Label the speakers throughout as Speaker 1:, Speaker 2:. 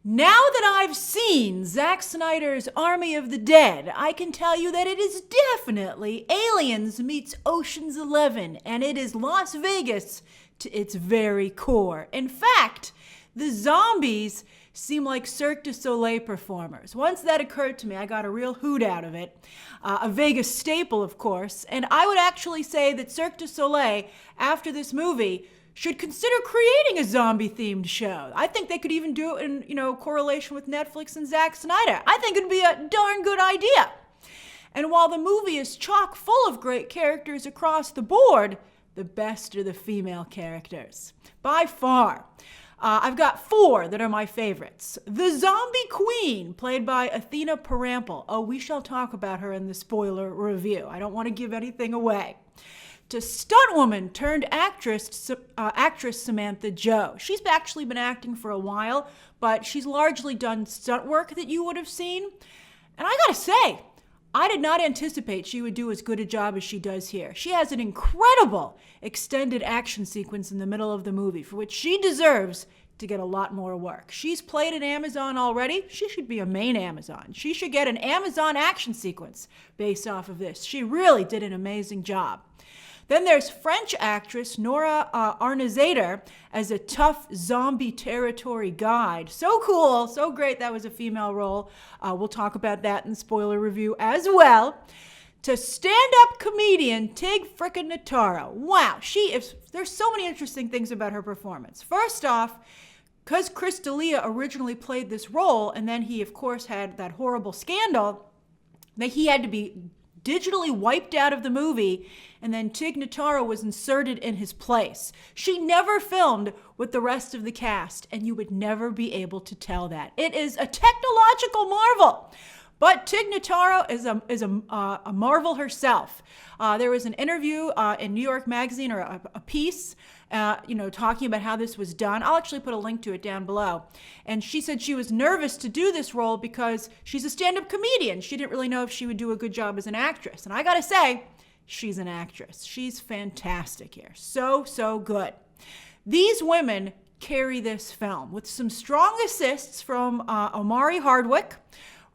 Speaker 1: Now that I've seen Zack Snyder's Army of the Dead, I can tell you that it is definitely Aliens meets Ocean's 11, and it is Las Vegas to its very core. In fact, the zombies seem like Cirque du Soleil performers. Once that occurred to me, I got a real hoot out of it. A Vegas staple, of course, and I would actually say that Cirque du Soleil, after this movie, should consider creating a zombie-themed show. I think they could even do it in, correlation with Netflix and Zack Snyder. I think it'd be a darn good idea. And while the movie is chock full of great characters across the board, the best are the female characters. By far. I've got 4 that are my favorites. The Zombie Queen, played by Athena Parampil. Oh, we shall talk about her in the spoiler review. I don't want to give anything away. To stuntwoman turned actress Samantha Joe. She's actually been acting for a while, but she's largely done stunt work that you would have seen. And I gotta say, I did not anticipate she would do as good a job as she does here. She has an incredible extended action sequence in the middle of the movie, for which she deserves to get a lot more work. She's played in Amazon already. She should be a main Amazon. She should get an Amazon action sequence based off of this. She really did an amazing job. Then there's French actress Nora Arnauzader as a tough zombie territory guide. So cool, so great that was a female role. We'll talk about that in the spoiler review as well. To stand-up comedian Tig Notaro. Wow, there's so many interesting things about her performance. First off, because Chris D'Elia originally played this role, and then he, of course, had that horrible scandal, that he had to be digitally wiped out of the movie, and then Tig Notaro was inserted in his place. She never filmed with the rest of the cast, and you would never be able to tell that. It is a technological marvel. But Tig Notaro is a marvel herself. There was an interview in New York Magazine, or a piece, talking about how this was done. I'll actually put a link to it down below. And she said she was nervous to do this role because she's a stand-up comedian. She didn't really know if she would do a good job as an actress. And I gotta say, she's an actress. She's fantastic here. So, so good. These women carry this film with some strong assists from Omari Hardwick,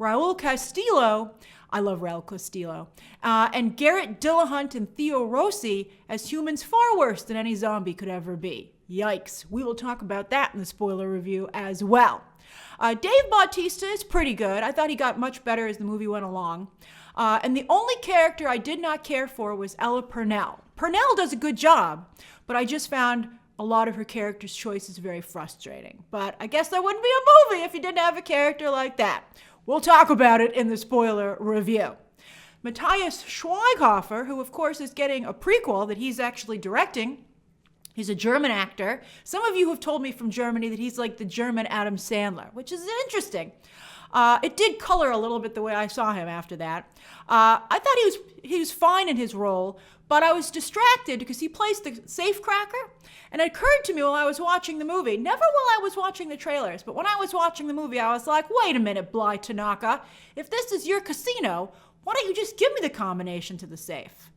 Speaker 1: Raul Castillo, I love Raul Castillo, and Garrett Dillahunt and Theo Rossi as humans far worse than any zombie could ever be. Yikes. We will talk about that in the spoiler review as well. Dave Bautista is pretty good. I thought he got much better as the movie went along. And the only character I did not care for was Ella Purnell. Purnell does a good job, but I just found a lot of her character's choices very frustrating. But I guess there wouldn't be a movie if you didn't have a character like that. We'll talk about it in the spoiler review. Matthias Schweighöfer, who of course is getting a prequel that he's actually directing. He's a German actor. Some of you have told me from Germany that he's like the German Adam Sandler, which is interesting. It did color a little bit the way I saw him after that. I thought he was fine in his role, but I was distracted because he plays the safecracker. And it occurred to me while I was watching the movie, never while I was watching the trailers, but when I was watching the movie, I was like, wait a minute, Bly Tanaka. If this is your casino, why don't you just give me the combination to the safe?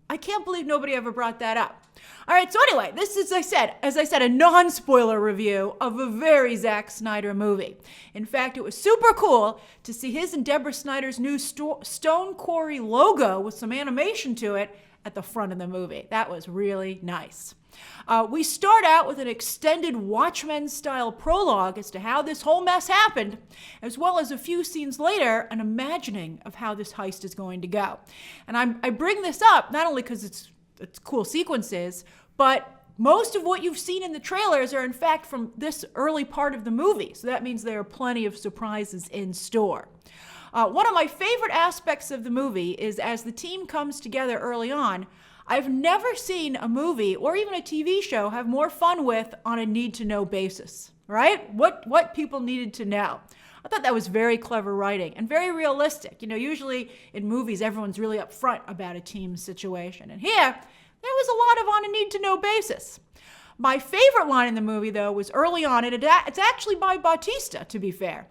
Speaker 1: I can't believe nobody ever brought that up. All right, so anyway, this is, as I said, a non-spoiler review of a very Zack Snyder movie. In fact, it was super cool to see his and Deborah Snyder's new Stone Quarry logo with some animation to it at the front of the movie. That was really nice. We start out with an extended Watchmen-style prologue as to how this whole mess happened, as well as a few scenes later, an imagining of how this heist is going to go. And I bring this up not only because it's cool sequences, but most of what you've seen in the trailers are in fact from this early part of the movie. So that means there are plenty of surprises in store. One of my favorite aspects of the movie is as the team comes together early on, I've never seen a movie or even a TV show have more fun with on a need-to-know basis, right? What people needed to know. I thought that was very clever writing and very realistic. Usually in movies, everyone's really upfront about a team situation. And here, there was a lot of on a need-to-know basis. My favorite line in the movie, though, was early on, and it's actually by Bautista, to be fair.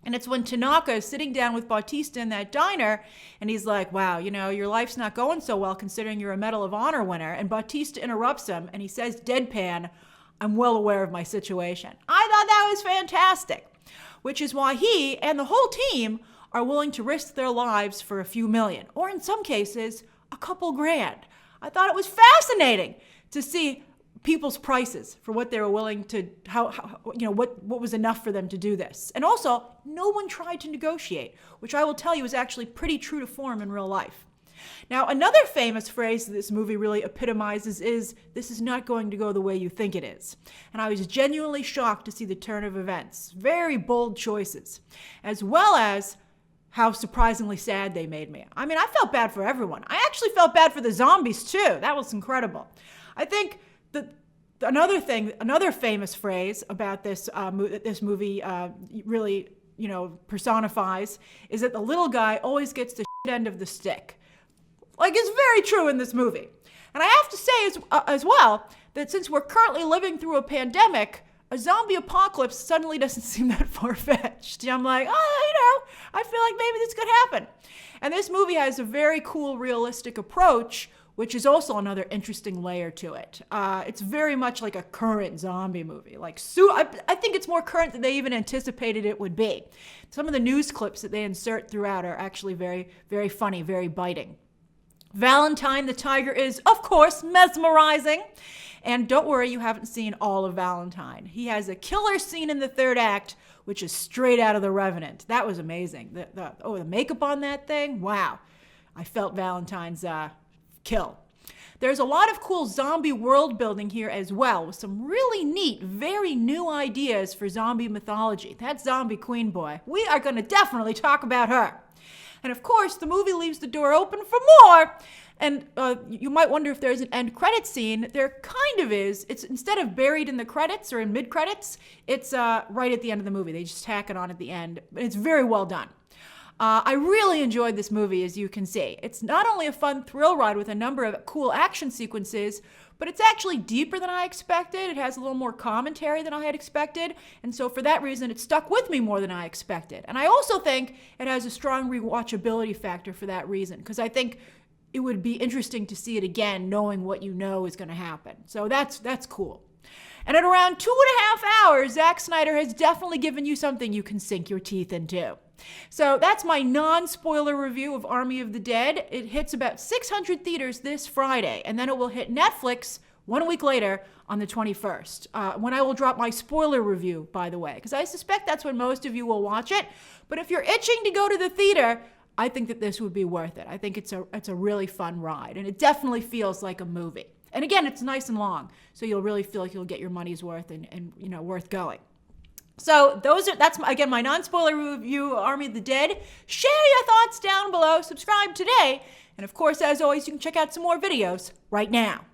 Speaker 1: And it's when Tanaka is sitting down with Bautista in that diner, and he's like, wow, your life's not going so well considering you're a Medal of Honor winner. And Bautista interrupts him, and he says, deadpan, I'm well aware of my situation. I thought that was fantastic. which is why he and the whole team are willing to risk their lives for a few million, or in some cases, a couple grand. I thought it was fascinating to see people's prices for what they were willing to, what was enough for them to do this. And also, no one tried to negotiate, which I will tell you is actually pretty true to form in real life. Now, another famous phrase that this movie really epitomizes is, "This is not going to go the way you think it is." And I was genuinely shocked to see the turn of events. Very bold choices, as well as how surprisingly sad they made me. I mean, I felt bad for everyone. I actually felt bad for the zombies too. That was incredible. I think another famous phrase about this movie really, personifies is that the little guy always gets the shit end of the stick. Like, it's very true in this movie. And I have to say as well that since we're currently living through a pandemic, a zombie apocalypse suddenly doesn't seem that far-fetched. I'm like, I feel like maybe this could happen. And this movie has a very cool, realistic approach, which is also another interesting layer to it. It's very much like a current zombie movie. I think it's more current than they even anticipated it would be. Some of the news clips that they insert throughout are actually very, very funny, very biting. Valentine the tiger is, of course, mesmerizing. And don't worry, you haven't seen all of Valentine. He has a killer scene in the third act, which is straight out of The Revenant. That was amazing. The makeup on that thing, wow. I felt Valentine's kill. There's a lot of cool zombie world building here as well, with some really neat, very new ideas for zombie mythology. That zombie queen boy, we are going to definitely talk about her. And of course, the movie leaves the door open for more. And you might wonder if there's an end credit scene. There kind of is. It's instead of buried in the credits or in mid-credits, it's right at the end of the movie. They just tack it on at the end. But it's very well done. I really enjoyed this movie, as you can see. It's not only a fun thrill ride with a number of cool action sequences, but it's actually deeper than I expected. It has a little more commentary than I had expected. And so for that reason, it stuck with me more than I expected. And I also think it has a strong rewatchability factor for that reason, because I think it would be interesting to see it again, knowing what you know is going to happen. So that's cool. And at around 2.5 hours, Zack Snyder has definitely given you something you can sink your teeth into. So that's my non-spoiler review of Army of the Dead. It hits about 600 theaters this Friday, and then it will hit Netflix 1 week later on the 21st, when I will drop my spoiler review, by the way, because I suspect that's when most of you will watch it. But if you're itching to go to the theater, I think that this would be worth it. I think it's a really fun ride, and it definitely feels like a movie. And again, it's nice and long, so you'll really feel like you'll get your money's worth and worth going. So that's again my non-spoiler review of Army of the Dead. Share your thoughts down below, subscribe today, and of course, as always, you can check out some more videos right now.